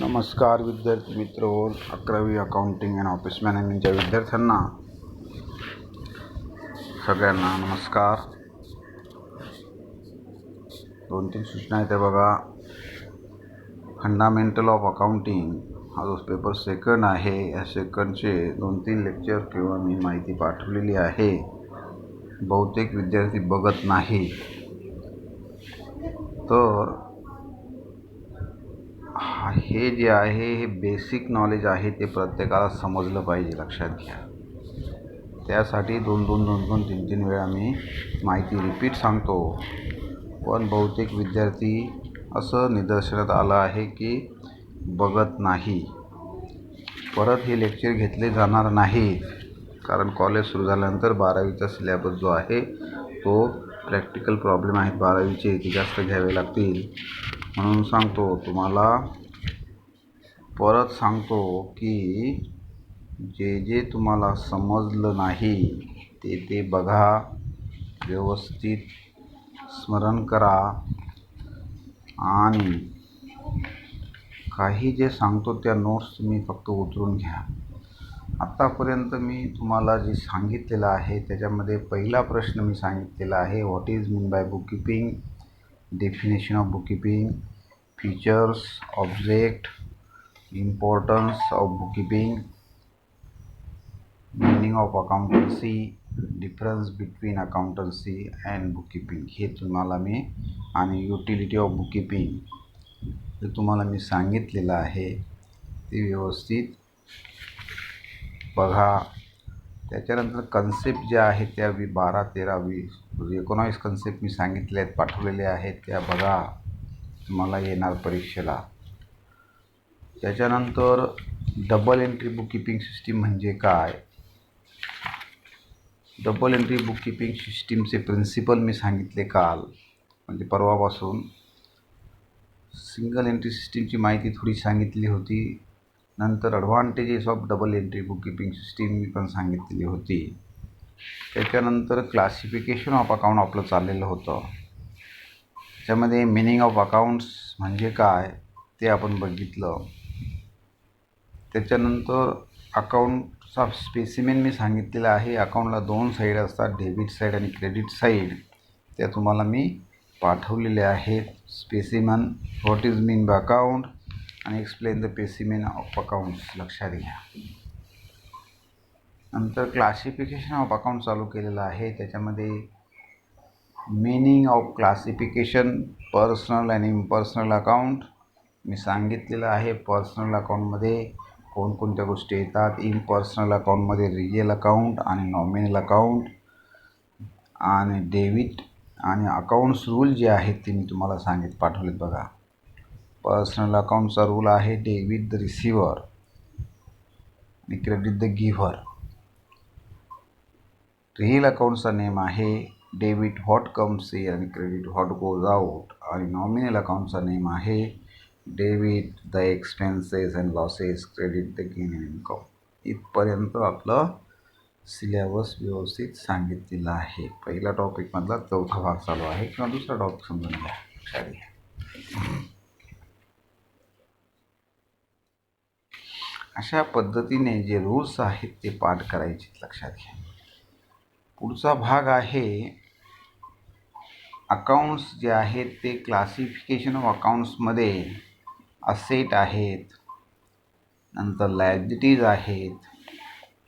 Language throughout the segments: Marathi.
नमस्कार विद्यार्थी मित्र, 11वी अकाउंटिंग अँड ऑफिस मॅनेजमेंटच्या विद्यार्थ्यांना सगळ्यांना नमस्कार. 2-3 सूचना आहेत बघा. फंडामेंटल ऑफ अकाउंटिंग हा जो पेपर सेकंड आहे, या सेकंडचे 2-3 लेक्चर किंवा मी माहिती पाठवलेली आहे. बहुतेक विद्यार्थी बघत नाही, तर हे जे आहे हे बेसिक नॉलेज आहे, ते प्रत्येकाला समजलं पाहिजे, लक्षात घ्या. त्यासाठी 2-3 वेळा मी माहिती रिपीट सांगतो. पण बहुतेक विद्यार्थी असं निदर्शनात आलं आहे की बघत नाही. परत हे लेक्चर घेतले जाणार नाहीत, कारण कॉलेज सुरू झाल्यानंतर 12वीचा सिलेबस जो आहे तो प्रॅक्टिकल प्रॉब्लेम आहेत 12वीचे, ते जास्त घ्यावे लागतील. म्हणून सांगतो तुम्हाला, परत सांगतो की जे तुम्हाला समजलं नाही ते बघा, व्यवस्थित स्मरण करा आणि काही जे सांगतो त्या नोट्स तुम्ही फक्त उतरून घ्या. आत्तापर्यंत मी तुम्हाला जे सांगितलेलं आहे त्याच्यामध्ये पहिला प्रश्न मी सांगितलेला आहे, what is mean bye book keeping, definition of book keeping, features, object, importance of book keeping, meaning of accountancy, difference between accountancy and book keeping, हे तुम्हाला मी, आणि युटिलिटी ऑफ बुक कीपिंग हे तुम्हाला मी सांगितलेलं आहे. ते व्यवस्थित बघा. त्याच्यानंतर कन्सेप्ट ज्या आहेत त्या 12, 13, 20, 19 कन्सेप्ट मी सांगितले आहेत, पाठवलेले आहेत, त्या बघा, तुम्हाला येणार परीक्षेला. त्याच्यानंतर double entry bookkeeping system म्हणजे काय, डबल एंट्री बुक कीपिंग सिस्टीमचे प्रिन्सिपल मी सांगितले काल, म्हणजे परवापासून. सिंगल एंट्री सिस्टीमची माहिती थोडी सांगितली होती. नंतर advantages of double entry bookkeeping system मी पण सांगितलेली होती. त्याच्यानंतर क्लासिफिकेशन ऑफ अकाउंट आपलं चाललेलं होतं. त्याच्यामध्ये मिनिंग ऑफ अकाउंट्स म्हणजे काय ते आपण बघितलं. त्याच्यानंतर अकाउंटचा स्पेसिमेन मी सांगितलेला आहे. अकाउंटला 2 साईड असतात, डेबिट साईड आणि क्रेडिट साईड, त्या तुम्हाला मी पाठवलेले आहेत. Specimen, what is mean by account, आणि explain the specimen of accounts, लक्षात घ्या. नंतर क्लासिफिकेशन ऑफ अकाउंट चालू केलेलं आहे. त्याच्यामध्ये मीनिंग ऑफ क्लासिफिकेशन, पर्सनल आणि इम्पर्सनल अकाउंट मी सांगितलेलं आहे. पर्सनल अकाउंटमध्ये कोणकोणत्या गोष्टी येतात, इम्पर्सनल अकाउंटमध्ये रिअल अकाउंट आणि नॉमिनल अकाउंट आणि डेबिट आणि अकाउंट्स रूल जे आहेत ते मी तुम्हाला पाठवलेत बघा. पर्सनल अकाउंटचा रूल आहे डेबिट द रिसिव्हर आणि क्रेडिट द गिव्हर. रिअल अकाउंटचा नेम आहे डेबिट व्हॉट कम्स इन आणि क्रेडिट व्हॉट गोज आउट. आणि नॉमिनल अकाउंटचा नेम आहे debit the expenses and losses, credit the gain and income. इथपर्यंत आपलं सिलेबस व्यवस्थित सांगितलेला आहे. पहिला टॉपिकमधला 4था भाग चालू आहे, किंवा दुसरा टॉपिक समजून घ्या, लक्षात घ्या. अशा पद्धतीने जे रूल्स आहेत ते पाठ करायचे, लक्षात घ्या. पुढचा भाग आहे अकाउंट्स जे आहेत ते क्लासिफिकेशन ऑफ अकाउंट्समध्ये असेट आहेत, नंतर लायबिलिटीज आहेत,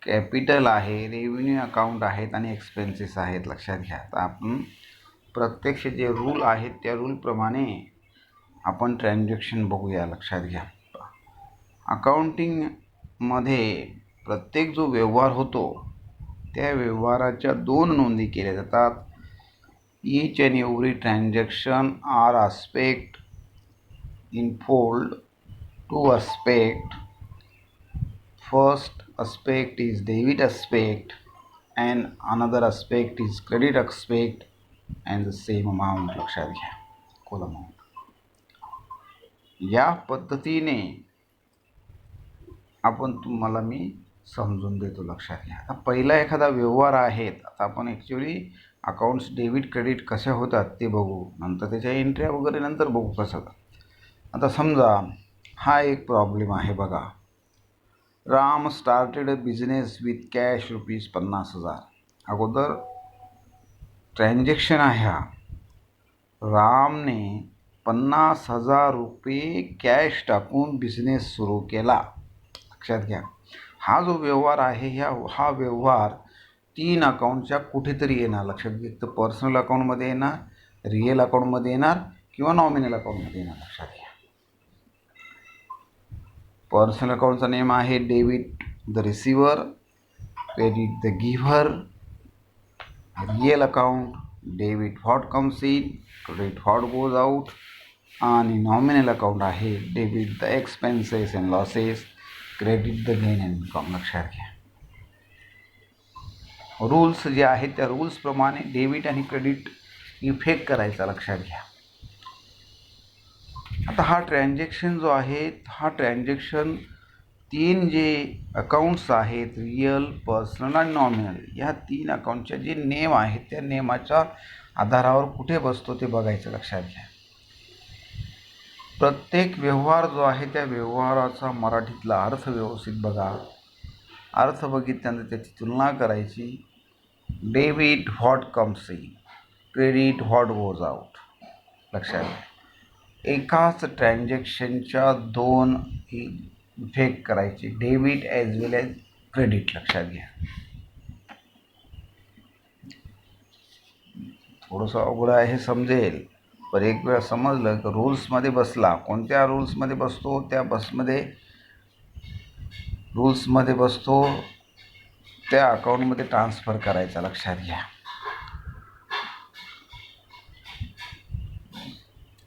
कॅपिटल आहे, रेव्हेन्यू अकाउंट आहेत आणि एक्सपेन्सेस आहेत, लक्षात घ्या. तर आपण प्रत्यक्ष जे रूल आहेत त्या रूलप्रमाणे आपण ट्रान्झॅक्शन बघूया, लक्षात घ्या. अकाउंटिंगमध्ये प्रत्येक जो व्यवहार होतो त्या व्यवहाराच्या 2 नोंदी केल्या जातात. Each and every transaction are aspect infold 2 aspect. First aspect is debit aspect and another aspect is credit aspect and the same amount, लक्षात घ्या, इक्वल अमाउंट. या पद्धतीने आपण तुम्हाला मी समजून देतो, लक्षात घ्या. आता पहिला एखादा व्यवहार आहे, आता आपण ॲक्च्युली अकाउंट्स डेबिट क्रेडिट कशा होतात ते बघू, नंतर त्याच्या एंट्र्या वगैरे नंतर बघू कसं. आता समजा हा एक प्रॉब्लेम आहे बघा. Ram started a business with cash ₹50,000. अगोदर ट्रान्झॅक्शन आहे हा. रामने ₹50,000 कॅश टाकून बिझनेस सुरू केला. लक्षात घ्या, हा जो व्यवहार आहे हा व्यवहार 3 अकाउंटच्या कुठेतरी येणार. लक्षात घ्या, तर पर्सनल अकाउंटमध्ये येणार, रिअल अकाउंटमध्ये येणार किंवा नॉमिनल अकाउंटमध्ये येणार. लक्षात घ्या, पर्सनल अकाउंटचा नेम आहे debit the receiver, credit the giver. Real account debit what comes in, credit what goes out. आणि नॉमिनल अकाउंट आहे debit the expenses and losses, credit the gain and income. लक्षात घ्या, रूल्स जे आहेत त्या रूल्सप्रमाणे डेबिट आणि क्रेडिट इफेक्ट करायचा. लक्षात घ्या, आता हा ट्रान्झॅक्शन जो आहे हा ट्रान्झॅक्शन 3 जे अकाउंट्स आहेत रिअल, पर्सनल आणि नॉमिनल, या 3 अकाउंटचे जे नेम आहेत त्या नेमाच्या आधारावर कुठे बसतो ते बघायचं. लक्षात घ्या, प्रत्येक व्यवहार जो आहे त्या व्यवहाराचा मराठीतला अर्थ व्यवस्थित बघा. अर्थ बघितल्यानंतर त्याची तुलना करायची. Debit what comes in, credit what goes out. लक्षात घ्या, एकाच ट्रान्झॅक्शनच्या 2 इफेक्ट करायचे, डेबिट ॲज वेल ॲज क्रेडिट. लक्षात घ्या, थोडंसं अवघड आहे हे समजेल, पण एक वेळा समजलं की रूल्समध्ये बसला. कोणत्या रूल्समध्ये बसतो, त्या रूल्समध्ये बसतो त्या अकाउंटमध्ये ट्रान्सफर करायचा. लक्षात घ्या,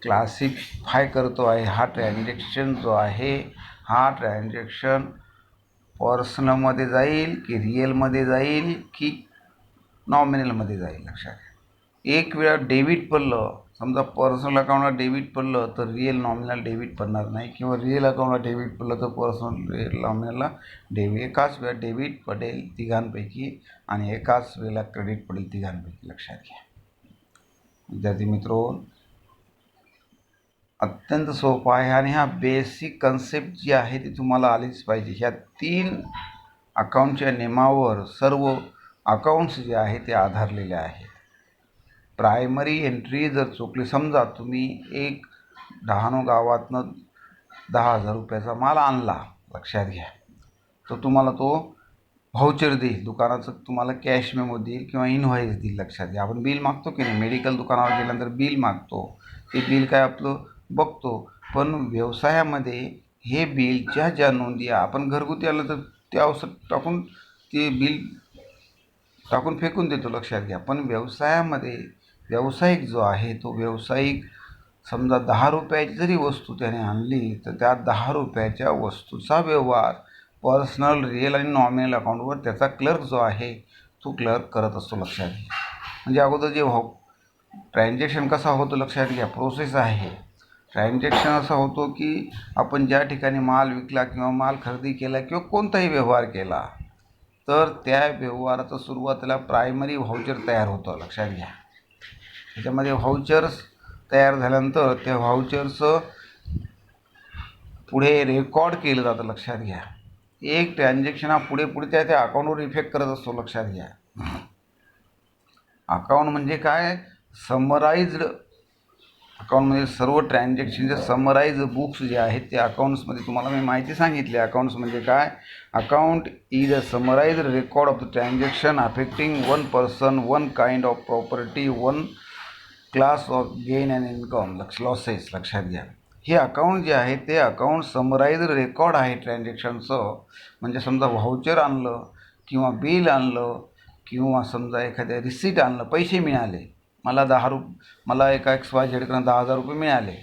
क्लासिफाय करतो आहे हा ट्रान्झॅक्शन जो आहे हा ट्रान्झॅक्शन पर्सनलमध्ये जाईल की रिअलमध्ये जाईल की नॉमिनलमध्ये जाईल. लक्षात घ्या, एक वेळा डेबिट पडलं, समजा पर्सनल अकाउंटला डेबिट पडलं तर रिअल नॉमिनल डेबिट पडणार नाही, किंवा रिअल अकाउंटला डेबिट पडलं तर पर्सनल रिअल नॉमिनलला डेबिट. एकाच वेळा डेबिट पडेल तिघांपैकी आणि एकाच वेळेला क्रेडिट पडेल तिघांपैकी. लक्षात घ्या विद्यार्थी मित्रो, अत्यंत सोपं आहे आणि हा बेसिक कन्सेप्ट जी आहे ती तुम्हाला आलीच पाहिजे. ह्या 3 अकाउंटच्या नेमावर सर्व अकाउंट्स जे आहे ते आधारलेले आहेत. प्रायमरी एंट्री जर चुकली, समजा तुम्ही एक डहाणू गावातनं ₹10,000 माल आणला. लक्षात घ्या, तर तुम्हाला तो व्हाउचर देईल, दुकानाचं तुम्हाला कॅश मेमो देईल किंवा इनव्हॉइस देईल. लक्षात घ्या, आपण बिल मागतो की नाही, मेडिकल दुकानावर गेल्यानंतर बिल मागतो, ते बिल काय आपलं बघतो. पण व्यवसायामध्ये हे बिलच्या ज्या नोंदी आपण घरगुती आलं तर त्या औषध टाकून ते बिल टाकून फेकून देतो. लक्षात घ्या, पण व्यवसायामध्ये व्यावसायिक जो आहे तो व्यावसायिक समजा ₹10ची जरी वस्तू त्याने आणली तर त्या ₹10च्या वस्तूचा व्यवहार पर्सनल, रिअल आणि नॉमिनल अकाउंटवर त्याचा क्लर्क जो आहे तो क्लर्क करत असतो. लक्षात घ्या, म्हणजे अगोदर जे ट्रान्झॅक्शन कसा होतो, लक्षात घ्या, प्रोसेस आहे. ट्रान्झॅक्शन असा होतो की आपण ज्या ठिकाणी माल विकला किंवा माल खरेदी केला किंवा कोणताही व्यवहार केला तर त्या व्यवहाराचं सुरुवातीला प्रायमरी व्हाउचर तयार होतं. लक्षात घ्या, त्याच्यामध्ये व्हाउचर्स तयार झाल्यानंतर त्या व्हाउचरचं पुढे रेकॉर्ड केलं जातं. लक्षात घ्या, एक ट्रान्झॅक्शन हा पुढे त्या अकाउंटवर इफेक्ट करत असतो. लक्षात घ्या, अकाउंट म्हणजे काय, समराइज्ड अकाउंट म्हणजे सर्व ट्रान्झॅक्शनचे समराइज बुक्स जे आहेत ते अकाउंट्समध्ये तुम्हाला मी माहिती सांगितली. अकाउंट्स म्हणजे काय, account is a summarised record of the transaction affecting one person, one kind of property, one class of gain and income, losses. लक्षात घ्या, हे अकाउंट जे आहे ते अकाउंट समराइज्ड रेकॉर्ड आहे ट्रान्झॅक्शनचं. म्हणजे समजा व्हाउचर आणलं किंवा बिल आणलं किंवा समजा एखाद्या रिसीट आणलं, पैसे मिळाले, मला एका XYZ कडून ₹10,000 मिळाले,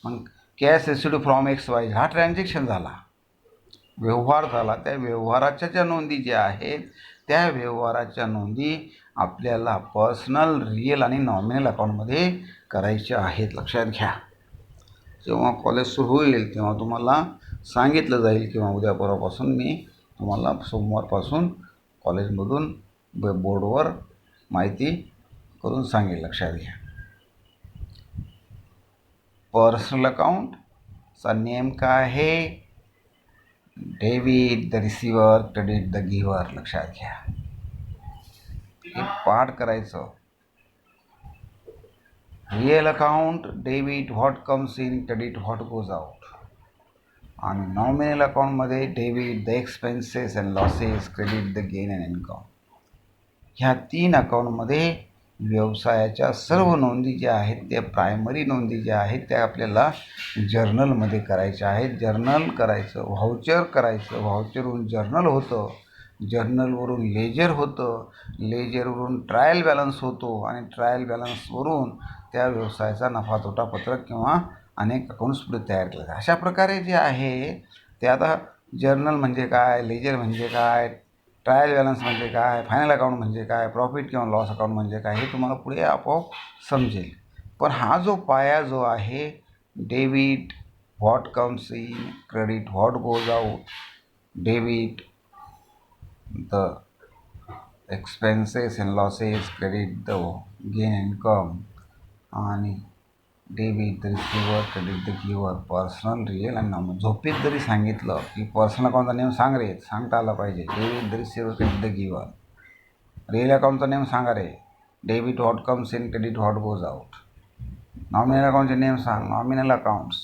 मग कॅश रिसीव्ड फ्रॉम XYZ हा ट्रान्झॅक्शन झाला, व्यवहार झाला. त्या व्यवहाराच्या ज्या नोंदी ज्या आहेत त्या व्यवहाराच्या नोंदी आपल्याला पर्सनल, रिअल आणि नॉमिनल अकाउंटमध्ये करायच्या आहेत. लक्षात घ्या, जेव्हा कॉलेज सुरू होईल तेव्हा तुम्हाला सांगितलं जाईल किंवा उद्या परवापासून मी तुम्हाला सोमवारपासून कॉलेजमधून बोर्डवर माहिती करून सांगेल, लक्षात घ्या. पर्सनल अकाउंटचा नेम काय आहे? Debit the receiver, credit the giver. लक्षात घ्या, हे पाठ करायचं. Real account debit what comes in, credit what goes out. आणि नॉमिनल अकाउंटमध्ये debit the expenses and losses, credit the gain and income. ह्या 3 अकाउंटमध्ये व्यवसायाच्या सर्व नोंदी ज्या आहेत त्या प्रायमरी नोंदी ज्या आहेत त्या आपल्याला जर्नलमध्ये करायच्या आहेत. जर्नल करायचं, व्हाउचर करायचं, व्हाउचरवरून जर्नल होतं, जर्नलवरून लेजर होतं, लेजरवरून ट्रायल बॅलन्स होतो आणि ट्रायल बॅलन्सवरून त्या व्यवसायाचा नफा तोटा पत्रक किंवा अनेक अकाउंट्स पुढे तयार केले जातात. अशा प्रकारे जे आहे ते आता जर्नल म्हणजे काय, लेजर म्हणजे काय, ट्रायल बॅलन्स म्हणजे काय, फायनल अकाउंट म्हणजे काय, प्रॉफिट किंवा लॉस अकाउंट म्हणजे काय, हे तुम्हाला पुढे आपोआप समजेल. पण हा जो पाया जो आहे, debit what comes in, credit what goes out, debit the expenses and losses, credit the gain income, आणि debit the receiver, credit the giver. Personal, real आणि नॉमिनल. झोपेत जरी सांगितलं की पर्सनल अकाउंटचा नेम सांग रे, सांगता आला पाहिजे. Debit the receiver, credit the giver. Real अकाउंटचा नेम सांगा रे, debit what comes in, credit what goes out. Nominal अकाउंटचे नेम सांग, नॉमिनल अकाउंट्स.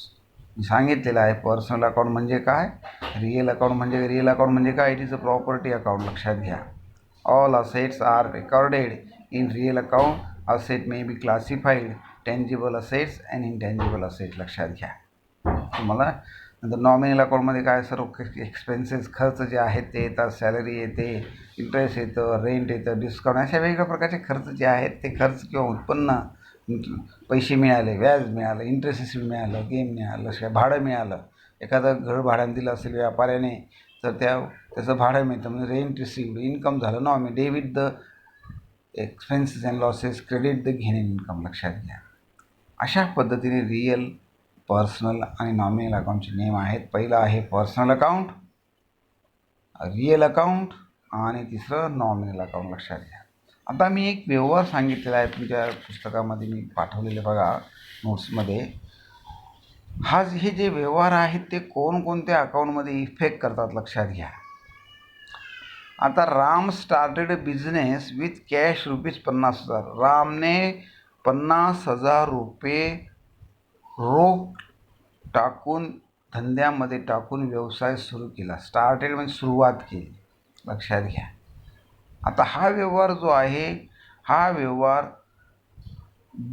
मी सांगितलेलं आहे पर्सनल अकाउंट म्हणजे काय, रिअल अकाउंट म्हणजे, रिअल अकाउंट म्हणजे काय, it is a property account. लक्षात घ्या. All assets are recorded in real account. Asset may be classified tangible assets and intangible asset. लक्षात घ्या. तुम्हाला नंतर नॉमिनल अकाउंटमध्ये काय, सर्व एक्सपेन्सेस, खर्च जे आहेत ते येतात. सॅलरी येते, इंटरेस्ट येतं, रेंट येतं, डिस्काउंट, अशा वेगवेगळ्या प्रकारचे खर्च जे आहेत ते खर्च किंवा उत्पन्न, पैसे मिळाले, व्याज मिळालं, इंटरेस्ट रिसीव्ह मिळालं, गेम मिळालं, शिवाय भाडं मिळालं. एखादं घर भाड्यानं दिलं असेल व्यापाऱ्याने तर त्याचं भाडं मिळतं, म्हणजे रेंट रिसीव्ड, इन्कम झालं. Nominal. Debit the expenses and losses, credit the gain and income. लक्षात घ्या. अशा पद्धतीने रिअल, पर्सनल आणि नॉमिनल अकाउंटचे नेम आहेत. पहिलं आहे पर्सनल अकाउंट, रिअल अकाउंट आणि तिसरं नॉमिनल अकाउंट. लक्षात घ्या. आता मी एक व्यवहार सांगितलेला आहे तुमच्या पुस्तकामध्ये, मी पाठवलेले बघा नोट्समध्ये. हे जे व्यवहार आहेत ते कोणकोणत्या अकाउंटमध्ये इफेक्ट करतात, लक्षात घ्या. आता Ram started business with cash ₹50,000. रामने 50,000 रुपये रोख टाकून, धंद्यामध्ये टाकून व्यवसाय सुरू केला. स्टार्टेड म्हणजे सुरुवात केली. लक्षात घ्या. आता हा व्यवहार जो आहे, हा व्यवहार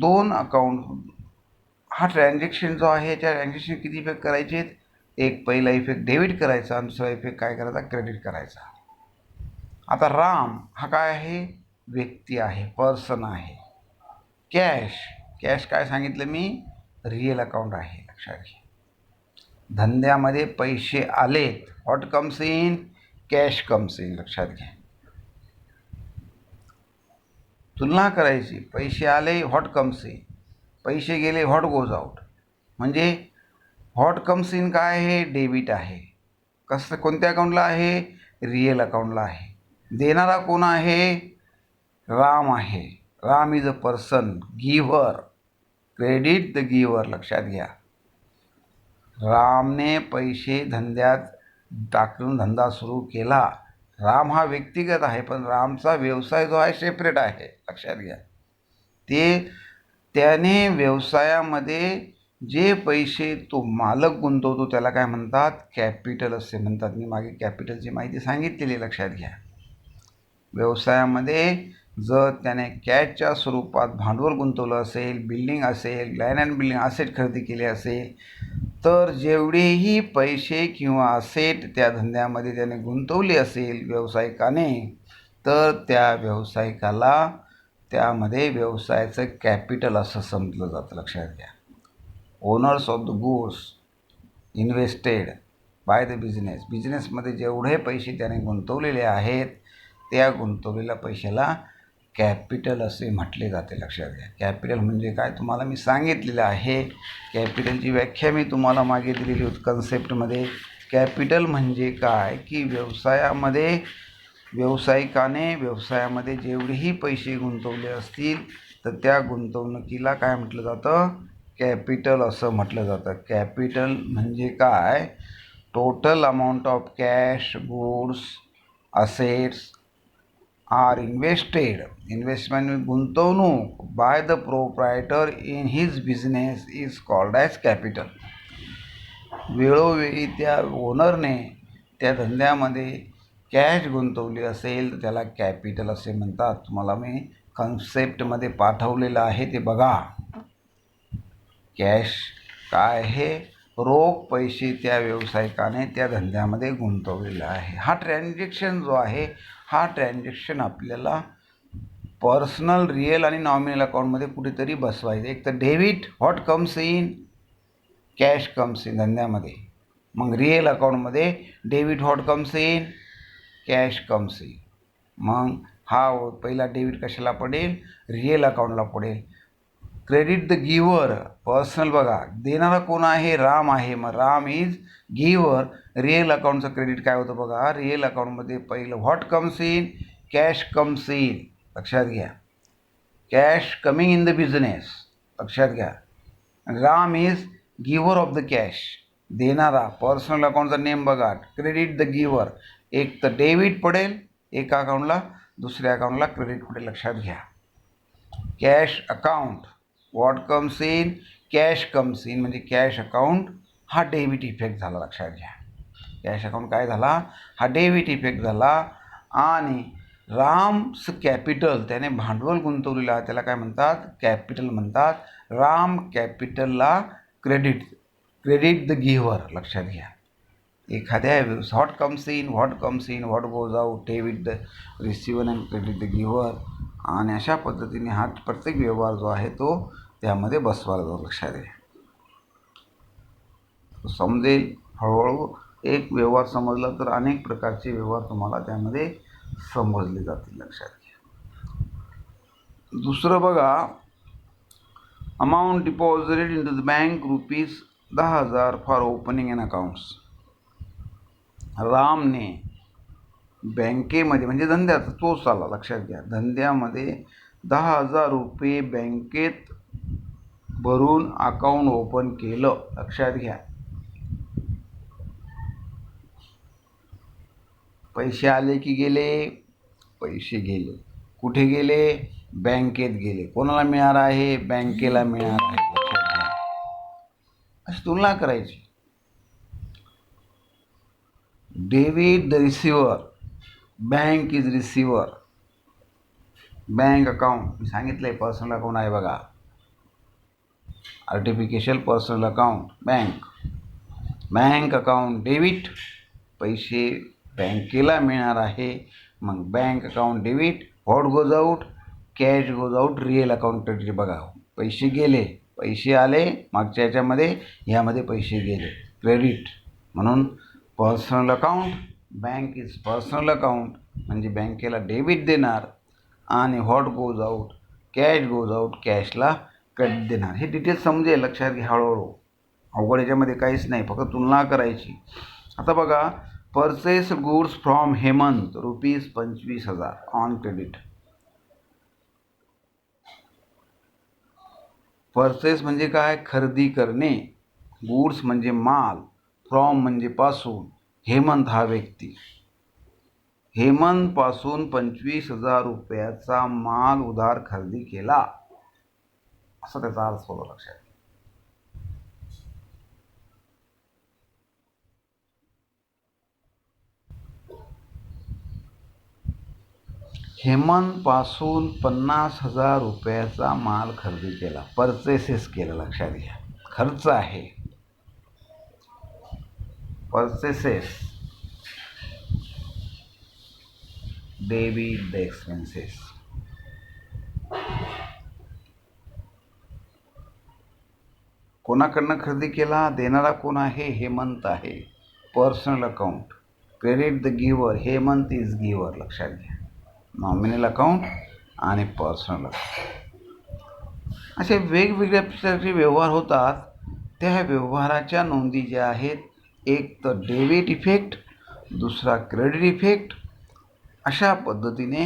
2 अकाउंट, हा ट्रान्झॅक्शन जो आहे त्या ट्रान्झॅक्शन किती इफेक्ट करायचे आहेत? एक पहिला इफेक्ट डेबिट करायचा आणि दुसरा इफेक्ट काय करायचा, क्रेडिट करायचा. आता राम हा काय आहे, व्यक्ती आहे, पर्सन आहे. कॅश काय सांगितलं मी, रिअल अकाउंट आहे. लक्षात घ्या. धंद्यामध्ये पैसे आलेत, what comes in, cash comes in. लक्षात घ्या. तुलना करायची, पैसे आले, व्हॉट कम्स इन, पैसे गेले, व्हॉट गोज आउट. म्हणजे व्हॉट कम्स इन काय आहे, डेबिट आहे. कसं, कोणत्या अकाउंटला आहे, रिअल अकाउंटला आहे. देणारा कोण आहे, राम आहे. Ram is a person. Giver, credit the giver. लक्षात घ्या. रामने पैसे धंद्यात टाकून धंदा सुरू केला. राम हा व्यक्तिगत आहे, पण रामचा व्यवसाय जो आहे सेपरेट आहे. लक्षात घ्या. त्याने व्यवसायामध्ये जे पैसे तो मालक गुंतवतो त्याला काय म्हणतात, कॅपिटल असे म्हणतात. मी मागे कॅपिटलची माहिती सांगितलेली. लक्षात घ्या. व्यवसायामध्ये जर त्याने कॅशच्या स्वरूपात भांडवल गुंतवलं असेल, बिल्डिंग असेल, लँड अँड बिल्डिंग असेट खरेदी केले असेल, तर जेवढेही पैसे किंवा असेट त्या धंद्यामध्ये त्याने गुंतवले असेल व्यावसायिकाने, तर त्या व्यावसायिकाला त्यामध्ये व्यवसायाचं कॅपिटल असं समजलं जातं. लक्षात घ्या. Owners of the goods invested by the बिझनेसमध्ये जेवढे पैसे त्याने गुंतवलेले आहेत त्या गुंतवलेल्या पैशाला कॅपिटल असे म्हटले जाते. लक्षात घ्या. कॅपिटल म्हणजे काय तुम्हाला मी सांगितलेलं आहे. कॅपिटलची व्याख्या मी तुम्हाला मागे दिलेली होती कन्सेप्टमध्ये. कॅपिटल म्हणजे काय की व्यवसायामध्ये व्यवसायिकाने व्यवसायामध्ये जेवढेही पैसे गुंतवले असतील तर त्या गुंतवणुकीला काय म्हटलं जातं, कॅपिटल असं म्हटलं जातं. कॅपिटल म्हणजे काय, total amount of cash, goods, assets are invested, investment गुंतवणूक by the proprietor in his business is called as capital. वेळोवेळी त्या ओनरने त्या धंद्यामध्ये कॅश गुंतवली असेल तर त्याला कॅपिटल असे म्हणतात. तुम्हाला मी कन्सेप्टमध्ये पाठवलेलं आहे ते बघा. कॅश काय आहे, रोख पैसे त्या व्यावसायिकाने त्या धंद्यामध्ये गुंतवलेला आहे. हा ट्रान्झॅक्शन जो आहे, हा ट्रान्झॅक्शन आपल्याला पर्सनल, रिअल आणि नॉमिनल अकाउंटमध्ये कुठेतरी बसवायचं. एक तर debit what comes in, cash comes in धंद्यामध्ये. मग रिअल अकाउंटमध्ये debit what comes in, cash comes in. मग हा पहिला डेबिट कशाला पडेल, रिअल अकाउंटला पडेल. क्रेडिट द गिव्हर, पर्सनल बघा, देणारा कोण आहे, राम आहे. मग राम इज गिव्हर. रिअल अकाउंटचं क्रेडिट काय होतं बघा, रिअल अकाउंटमध्ये पहिलं what comes in, cash comes in. लक्षात घ्या, cash coming in the business. लक्षात घ्या, Ram is giver of the cash, देणारा. पर्सनल अकाउंटचा नेम बघा, क्रेडिट द गिव्हर. एक तर डेबिट पडेल एका अकाउंटला, दुसऱ्या अकाउंटला क्रेडिट पडेल. लक्षात घ्या, cash account what comes in, cash comes in, म्हणजे कॅश अकाउंट हा डेबिट इफेक्ट झाला. लक्षात घ्या, कॅश अकाउंट काय झाला, हा डेबिट इफेक्ट झाला. आणि रामचं कॅपिटल, त्याने भांडवल गुंतवलेलं आहे, त्याला काय म्हणतात, कॅपिटल म्हणतात. राम कॅपिटलला क्रेडिट, क्रेडिट द गिव्हर. लक्षात घ्या, एखाद्या what comes in, what comes in, what goes out, debit the receiver and credit the giver. आणि अशा पद्धतीने हा प्रत्येक व्यवहार जो आहे तो त्यामध्ये बसवायला जातो. लक्षात घ्या, समजेल हळूहळू. एक व्यवहार समजला तर अनेक प्रकारचे व्यवहार तुम्हाला त्यामध्ये समजले जातील. लक्षात घ्या. दुसरं बघा, amount deposited in the bank ₹10,000 for opening an accounts. रामने बँकेमध्ये, म्हणजे धंद्याचा तोच आला. लक्षात घ्या, धंद्यामध्ये ₹10,000 बँकेत भरून अकाउंट ओपन केलं. लक्षात घ्या, पैसे आले की गेले, पैसे गेले. कुठे गेले, बँकेत गेले. कोणाला मिळणार आहे, बँकेला मिळणार आहे. लक्षात घ्या, अशी तुलना करायची. Debit the receiver, bank is receiver. Bank account मी सांगितलंय, पर्सनल अकाउंट आहे बघा, artificial personal account. Bank account debit, पैसे बँकेला मिळणार आहे. मग bank account debit, what goes out, cash goes out. Real account credit बघा, पैसे गेले, पैसे आले मागच्या याच्यामध्ये, ह्यामध्ये पैसे गेले, क्रेडिट. म्हणून personal account, bank is personal account, म्हणजे बँकेला डेबिट देणार. आणि what goes out, cash goes out, कॅशला क्रेडिट देणार. हे डिटेल्स समजेल. लक्षात घ्या, हळूहळू. अवघड याच्यामध्ये काहीच नाही, फक्त तुलना करायची. आता बघा, purchase goods from Hemant ₹25,000 on credit. Purchase म्हणजे काय, खरेदी करणे. गुड्स म्हणजे माल, फ्रॉम म्हणजे पासून. हेमंत हा व्यक्ती, हेमंत पासून ₹25,000 माल उधार खरेदी केला, असा त्याचा अर्थ होतो. लक्षात. हेमंत पासून ₹50,000 माल खरेदी केला, परचेसेस केला. लक्षात घ्या, खर्च आहे, परचेसेस, डेबिट द एक्सपेन्सेस. कोणाकडनं खरेदी केला, देणारा कोण आहे, हेमंत आहे. Personal account, credit the giver, Hemant is giver. लक्षात घ्या, नॉमिनल अकाउंट आणि पर्सनल अकाउंट. असे वेगवेगळ्या प्रकारचे व्यवहार होतात. त्या व्यवहाराच्या नोंदी ज्या आहेत, एक तर डेबिट इफेक्ट, दुसरा क्रेडिट इफेक्ट. अशा पद्धतीने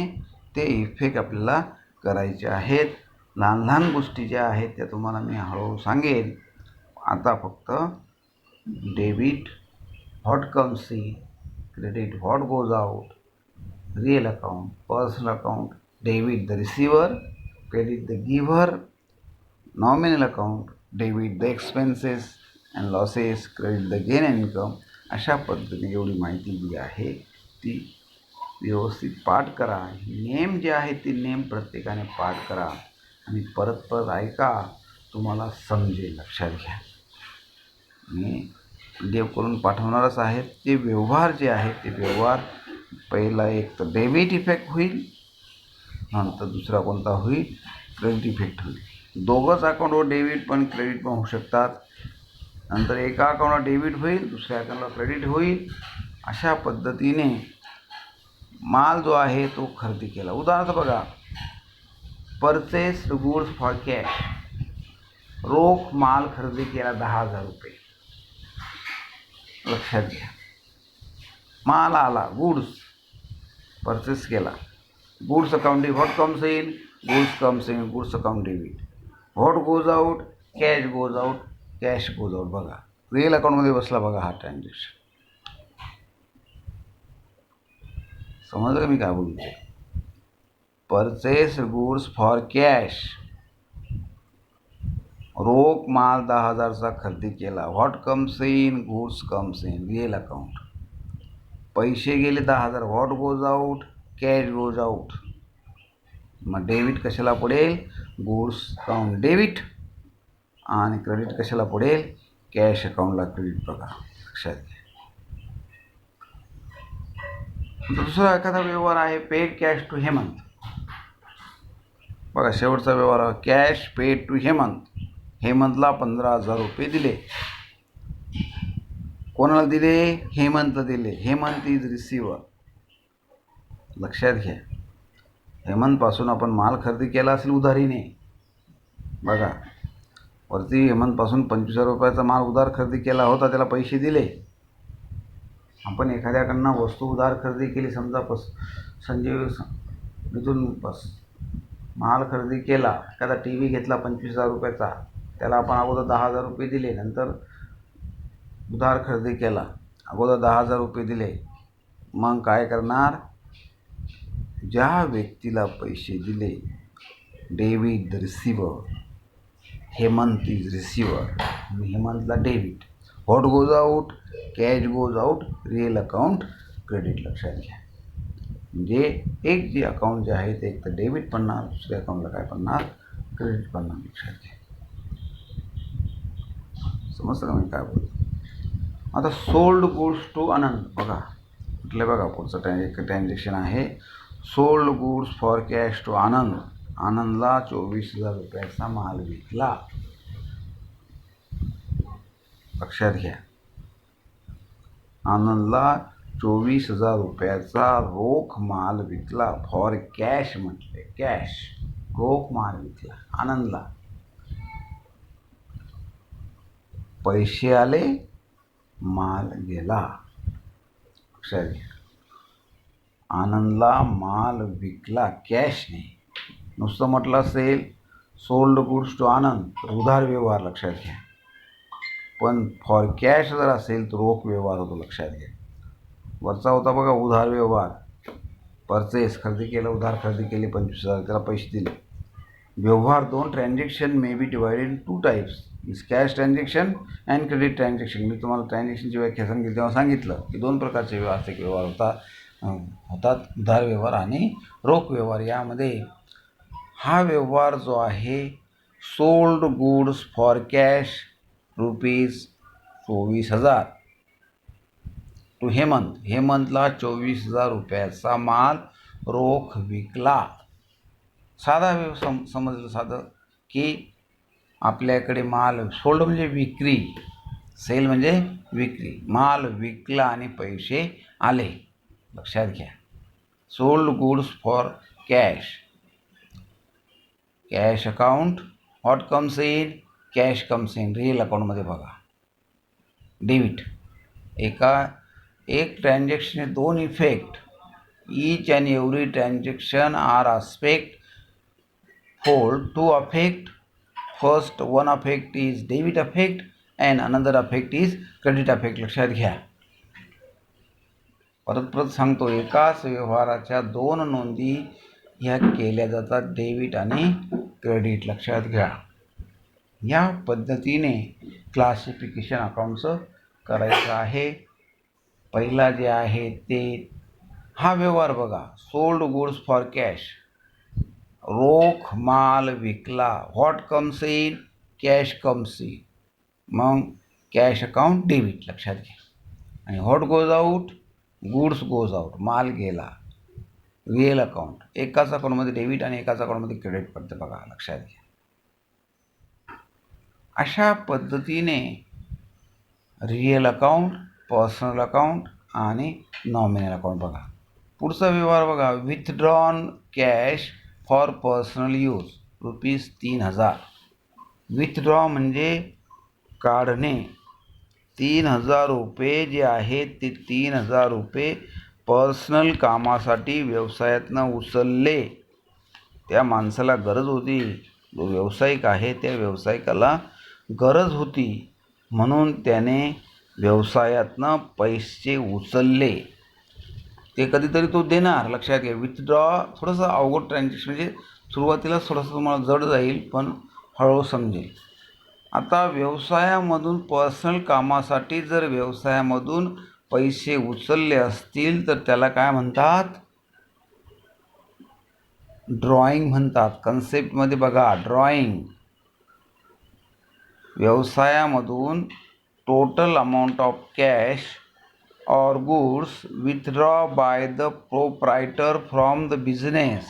ते इफेक्ट आपल्याला करायचे आहेत. लहान लहान गोष्टी ज्या आहेत त्या तुम्हाला मी हळूहळू सांगेन. आता फक्त debit what comes in, credit what goes out, real account, personal account, debit the receiver, credit the giver, nominal account, debit the expenses and losses, credit the gain and income. अशा पद्धतीने एवढी माहिती जी आहे ती व्यवस्थित पाठ करा. नेम जे आहेत ते नेम प्रत्येकाने पाठ करा आणि परत परत ऐका, तुम्हाला समजेल. लक्षात घ्या, मी देव करून पाठवणारच आहेत. ते व्यवहार जे आहेत ते व्यवहार पहिला एक तर डेबिट इफेक्ट होईल, नंतर दुसरा कोणता होईल, क्रेडिट इफेक्ट होईल. दोघंच अकाउंटवर डेबिट पण क्रेडिट पण होऊ शकतात. नंतर एका अकाउंटला डेबिट होईल, दुसऱ्या अकाउंटला क्रेडिट होईल. अशा पद्धतीने माल जो आहे तो खरेदी केला. उदाहरणार्थ बघा, परचेस गुड्स फॉर कॅश, रोख माल खरेदी केला 10,000 रुपये. लक्षात घ्या, माल आला, गुड्स परचेस केला. Goods account what comes in, goods comes in, goods account debit. What goes out, cash goes out, cash goes out. बघा, रिअल अकाउंटमध्ये बसला बघा हा ट्रान्झॅक्शन. समजलं का मी काय बोलतो? परचेस गुड्स फॉर कॅश, रोख माल 10,000चा खरेदी केला. What comes in, goods comes in, real account. पैसे गेले 10,000, what goes out, cash goes out. मग डेबिट कशाला पडेल, गुड्स अकाउंट डेबिट, आणि क्रेडिट कशाला पडेल, कॅश अकाउंटला क्रेडिट. बघा, लक्षात घ्या. दुसरा एखादा व्यवहार आहे पेड कॅश टू हेमंत. बघा, शेवटचा व्यवहार आहे कॅश पेड टू हेमंत. हेमंतला 15,000 रुपये दिले. कोणाला दिले, हेमंतला दिले. Hemant is receiver. लक्षात घ्या, हेमंतपासून आपण माल खरेदी केला असेल उधारीने. बघा, वरती हेमंतपासून 25,000 रुपयाचा माल उधार खरेदी केला होता, त्याला पैसे दिले. आपण एखाद्याकडनं वस्तू उधार खरेदी केली, समजा संजीव इथून माल खरेदी केला, एखादा टी व्ही घेतला 25,000 रुपयाचा, त्याला आपण अगोदर 10,000 रुपये दिले, नंतर उधार खरेदी केला, अगोदर 10,000 रुपये दिले. मग काय करणार, ज्या व्यक्तीला पैसे दिले, debit the receiver, Hemant is receiver, हेमंतला debit. What goes out, cash goes out, real account credit. लक्षात घ्या, म्हणजे एक जे अकाउंट जे आहे ते एक तर डेबिट पडणार, दुसऱ्या अकाउंटला काय पडणार, क्रेडिट पडणार. लक्षात घ्या, समजतं का मी काय बोलतो? आता सोल्ड गुड्स टू आनंद. बघा म्हटलं, बघा पुढचं एक ट्रान्झॅक्शन आहे, sold goods for cash to Anand. आनंदला 24,000 रुपयाचा माल विकला. लक्षात घ्या, आनंदला 24,000 रुपयाचा रोख माल विकला. फॉर कॅश म्हटले, कॅश, रोख माल विकला आनंदला. पैसे आले, माल गेला. लक्षात घ्या, आनंदला माल विकला कॅशने. नुसतं म्हटलं असेल सोल्ड गुड्स टू आनंद तर उधार व्यवहार. लक्षात घ्या, पण फॉर कॅश जर असेल तर रोख व्यवहार होतो. लक्षात घ्या, वरचा होता बघा उधार व्यवहार, परचेस खरेदी केलं, उधार खरेदी केली 25,000, त्याला पैसे दिले. व्यवहार दोन, transaction may be divided in 2 types, is cash transaction and credit transaction. मी तुम्हाला ट्रान्झॅक्शनची व्याख्या सांगितली तेव्हा सांगितलं की 2 प्रकारचे आर्थिक व्यवहार होतात, उधार व्यवहार आणि रोख व्यवहार. यामध्ये हा व्यवहार जो आहे, sold goods for cash ₹24,000 to Hemant. हेमंतला 24,000 रुपयाचा माल रोख विकला. साधा समजलं साधं की आपल्याकडे माल, सोल्ड म्हणजे विक्री, सेल म्हणजे विक्री, माल विकला आणि पैसे आले. लक्षात घ्या, sold goods for cash, cash account, what comes in, cash comes in, real अकाउंटमध्ये. बघा, डेबिट, एक ट्रान्झॅक्शनचे 2 effect. Each and every transaction are aspect hold two effect. First one effect is debit effect and another effect is credit effect. लक्षात घ्या. परत सांगतो, एकाच व्यवहाराच्या दोन नोंदी ह्या केल्या जातात, डेबिट आणि क्रेडिट. लक्षात घ्या. या पद्धतीने क्लासिफिकेशन अकाउंटचं करायचं आहे. पहिला जे आहे ते हा व्यवहार बघा, सोल्ड गुड्स फॉर कॅश, रोख माल विकला. What comes in, cash comes in. मग कॅश अकाउंट डेबिट. लक्षात घ्या. आणि what goes out, goods goes out, माल गेला. रिअल अकाउंट, एकाच अकाउंटमध्ये डेबिट आणि एकाच अकाउंटमध्ये क्रेडिट पडते बघा. लक्षात घ्या. अशा पद्धतीने रिअल अकाउंट, पर्सनल अकाउंट आणि नॉमिनल अकाउंट बघा. पुढचा व्यवहार बघा, withdrawn cash for personal use ₹3000. Withdraw म्हणजे काढणे. ₹3000 जे आहेत ते ₹3000 पर्सनल कामासाठी व्यवसायातनं उचलले. त्या माणसाला गरज होती, जो व्यावसायिक आहे त्या व्यावसायिकाला गरज होती म्हणून त्याने व्यवसायातनं पैसे उचलले. ते कधीतरी तो देणार. लक्षात घ्या. विथड्रॉ थोडंसं अवघड ट्रान्झॅक्शन, म्हणजे सुरुवातीला थोडंसं तुम्हाला जड जाईल पण हळूहळू समजेल. आता व्यवसायामधून पर्सनल कामासाठी जर व्यवसायामधून पैसे उचलले असतील तर त्याला काय म्हणतात, ड्रॉइंग म्हणतात. कन्सेप्टमध्ये बघा, ड्रॉइंग. व्यवसायामधून total amount of cash or goods withdrawn by the proprietor from the business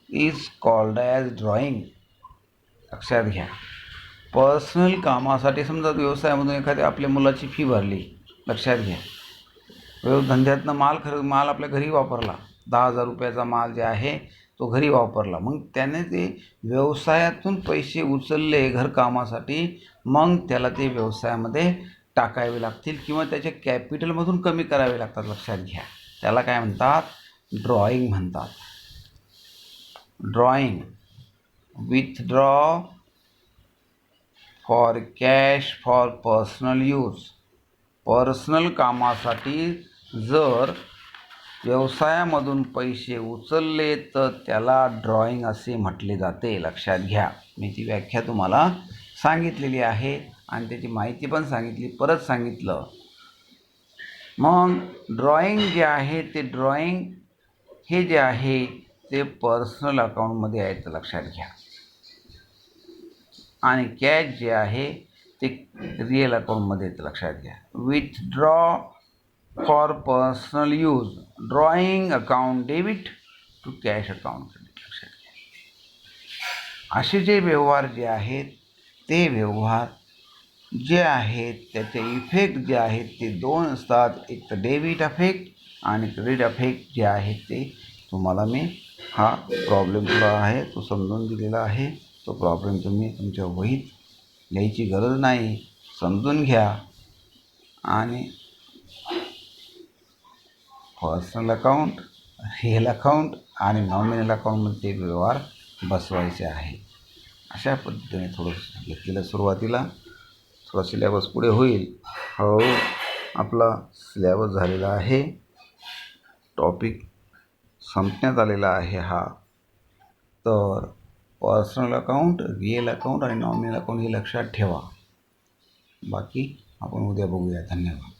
is called as drawing. लक्षात घ्या. पर्सनल कामासाठी समजा व्यवसायामधून एखाद्या आपल्या मुलाची फी भरली. लक्षात घ्या. धंद्यातनं माल आपल्या घरी वापरला. ₹10,000 माल जे आहे तो घरी वापरला. मग त्याने ते व्यवसायातून पैसे उचलले घरकामासाठी, मग त्याला ते व्यवसायामध्ये टाकावे लागतील किंवा त्याच्या कॅपिटलमधून कमी करावे लागतात. लक्षात घ्या. त्याला काय म्हणतात, ड्रॉइंग म्हणतात. Drawing. Withdraw for cash for personal use. Personal कामासाठी जर व्यवसायामधून पैसे उचलले तर त्याला ड्रॉइंग असे म्हटले जाते. लक्षात घ्या. मी ती व्याख्या तुम्हाला सांगितलेली आहे आणि त्याची माहिती पण सांगितली, परत सांगितलं. मग ड्रॉइंग जे आहे ते ड्रॉइंग हे जे आहे ते पर्सनल अकाउंटमध्ये यायचं. लक्षात घ्या. आणि कॅश जे आहे ते रिअल अकाउंटमध्ये येतं. लक्षात घ्या. Withdraw for personal use, drawing account debit to cash account credit. लक्षात घ्या. असे जे व्यवहार जे आहेत ते व्यवहार जे आहेत त्याचे इफेक्ट जे आहेत ते दोन असतात. एक तर डेबिट अफेक्ट आणि क्रेडिट अफेक्ट जे आहेत ते तुम्हाला मी हा प्रॉब्लेम थोडा आहे तो समजून दिलेला आहे. तो प्रॉब्लेम तुम्ही तुमच्या वहीत लिहायची गरज नाही, समजून घ्या आणि पर्सनल अकाउंट, रिअल अकाउंट आणि नॉमिनल अकाउंटमध्ये ते व्यवहार बसवायचे आहे. अशा पद्धतीने थोडं घेतलेलं सुरुवातीला थोडा सिलेबस पुढे होईल. हळूहळू आपला सिलेबस झालेला आहे. टॉपिक संपण्यात आलेला आहे हा. तर पर्सनल अकाउंट, रिअल अकाउंट आणि नॉमिनल अकाउंट हे लक्षात ठेवा. बाकी आपण उद्या बघूया. धन्यवाद.